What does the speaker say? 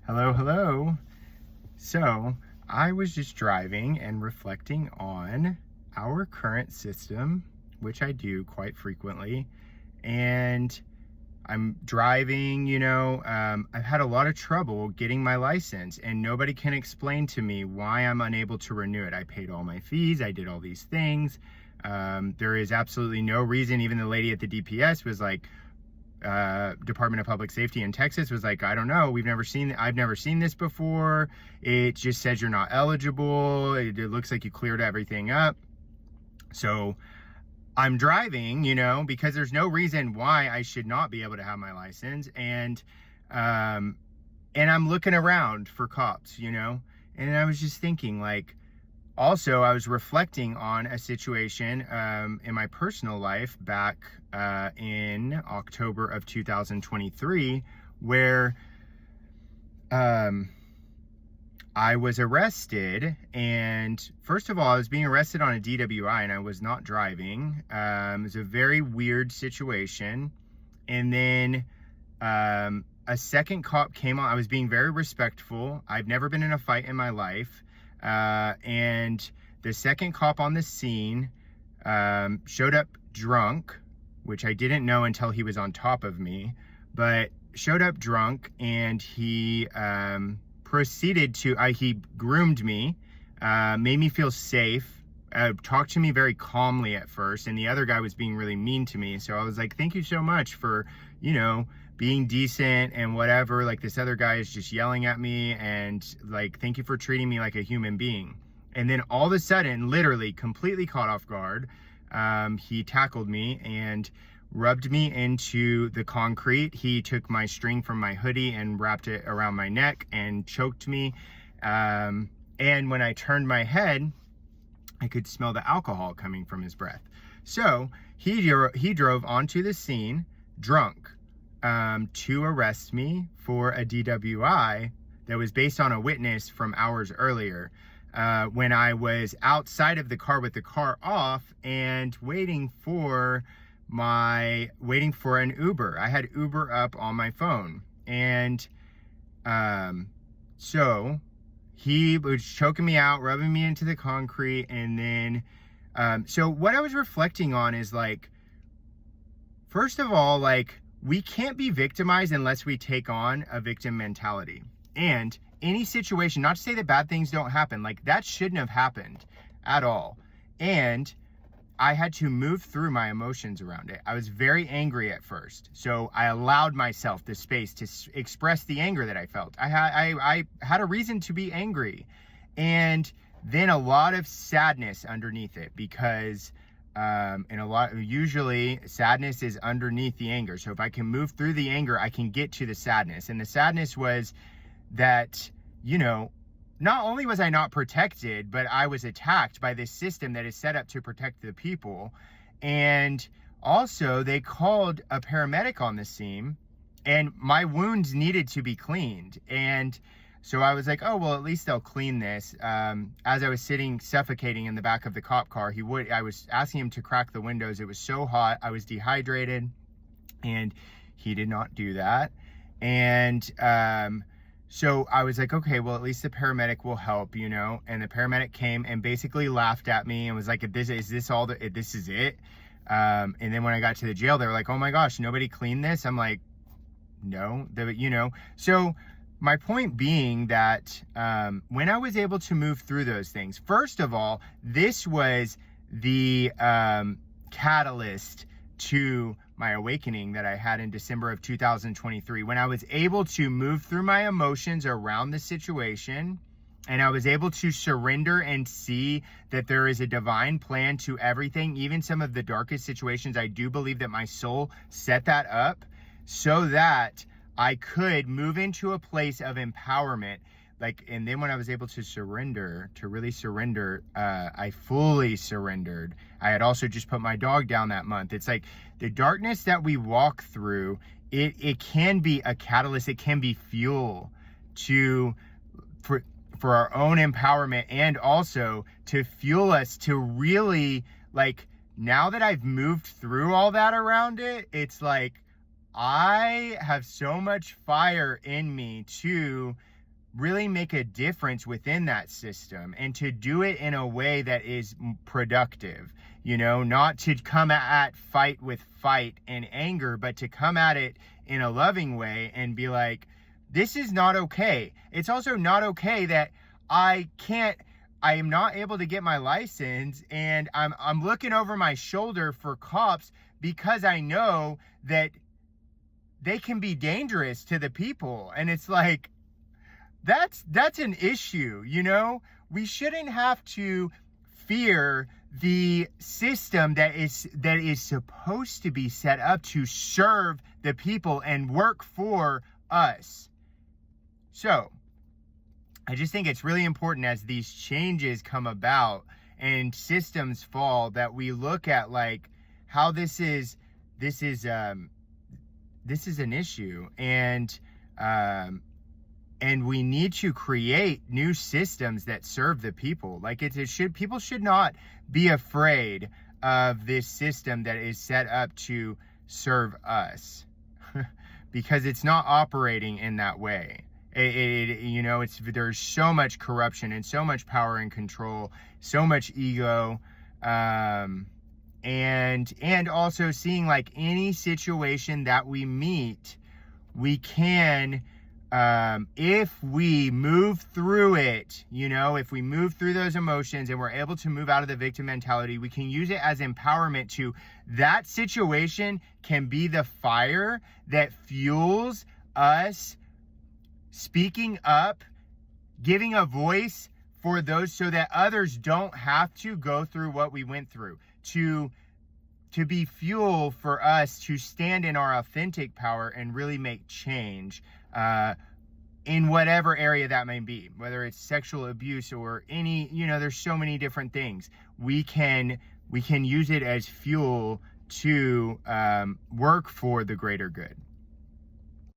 Hello, hello. So, I was just driving and reflecting on our current system, which I do quite frequently. And I'm driving, I've had a lot of trouble getting my license, and nobody can explain to me why I'm unable to renew it. I paid all my fees, I did all these things. There is absolutely no reason. Even the lady at the DPS was like, Department of Public Safety in Texas was like, I don't know, I've never seen this before. It just says you're not eligible. It looks like you cleared everything up. So I'm driving, because there's no reason why I should not be able to have my license. And I'm looking around for cops, and I was just thinking, like, also, I was reflecting on a situation in my personal life back in October of 2023, where I was arrested. And first of all, I was being arrested on a DWI and I was not driving. It was a very weird situation. And then a second cop came on. I was being very respectful. I've never been in a fight in my life. And the second cop on the scene showed up drunk, which I didn't know until he was on top of me, but showed up drunk, and he proceeded to, he groomed me, made me feel safe, talked to me very calmly at first, and the other guy was being really mean to me. So I was like, thank you so much for, being decent and whatever. Like, this other guy is just yelling at me, and like, thank you for treating me like a human being. And then all of a sudden, literally completely caught off guard, he tackled me and rubbed me into the concrete. He took my string from my hoodie and wrapped it around my neck and choked me. And when I turned my head, I could smell the alcohol coming from his breath. So he drove onto the scene drunk, to arrest me for a DWI that was based on a witness from hours earlier, when I was outside of the car with the car off and waiting for an Uber. I had Uber up on my phone. And so he was choking me out, rubbing me into the concrete. And then so what I was reflecting on is, like, first of all, like, we can't be victimized unless we take on a victim mentality. And any situation, not to say that bad things don't happen, like, that shouldn't have happened at all. And I had to move through my emotions around it. I was very angry at first, so I allowed myself the space to express the anger that I felt. I had a reason to be angry, and then a lot of sadness underneath it, because usually sadness is underneath the anger. So if I can move through the anger, I can get to the sadness. And the sadness was that, not only was I not protected, but I was attacked by this system that is set up to protect the people. And also, they called a paramedic on the scene, and my wounds needed to be cleaned. And so I was like, oh, well, at least they'll clean this. As I was sitting suffocating in the back of the cop car, I was asking him to crack the windows. It was so hot, I was dehydrated, and he did not do that. And so I was like, okay, well, at least the paramedic will help, and the paramedic came and basically laughed at me and was like, this is it? And then when I got to the jail, they were like, oh my gosh, nobody cleaned this? I'm like, no, so my point being that when I was able to move through those things, first of all, this was the catalyst to my awakening that I had in December of 2023, when I was able to move through my emotions around the situation, and I was able to surrender and see that there is a divine plan to everything, even some of the darkest situations. I do believe that my soul set that up so that I could move into a place of empowerment. And then when I was able to really surrender, I fully surrendered. I had also just put my dog down that month. It's like the darkness that we walk through, it can be a catalyst. It can be fuel for our own empowerment, and also to fuel us to really, like, now that I've moved through all that around it, it's like, I have so much fire in me to really make a difference within that system, and to do it in a way that is productive, not to come at fight with fight and anger, but to come at it in a loving way and be like, this is not okay. It's also not okay that I am not able to get my license, and I'm looking over my shoulder for cops because I know that they can be dangerous to the people. And it's like, that's an issue. We shouldn't have to fear the system that is supposed to be set up to serve the people and work for us. So I just think it's really important, as these changes come about and systems fall, that we look at like how this is an issue, and we need to create new systems that serve the people. Like people should not be afraid of this system that is set up to serve us because it's not operating in that way. There's so much corruption and so much power and control, so much ego, and also seeing like any situation that we meet, we can, if we move through it, if we move through those emotions and we're able to move out of the victim mentality, we can use it as empowerment to that situation can be the fire that fuels us speaking up, giving a voice for those so that others don't have to go through what we went through, to be fuel for us to stand in our authentic power and really make change in whatever area that may be, whether it's sexual abuse or any, there's so many different things. We can use it as fuel to work for the greater good.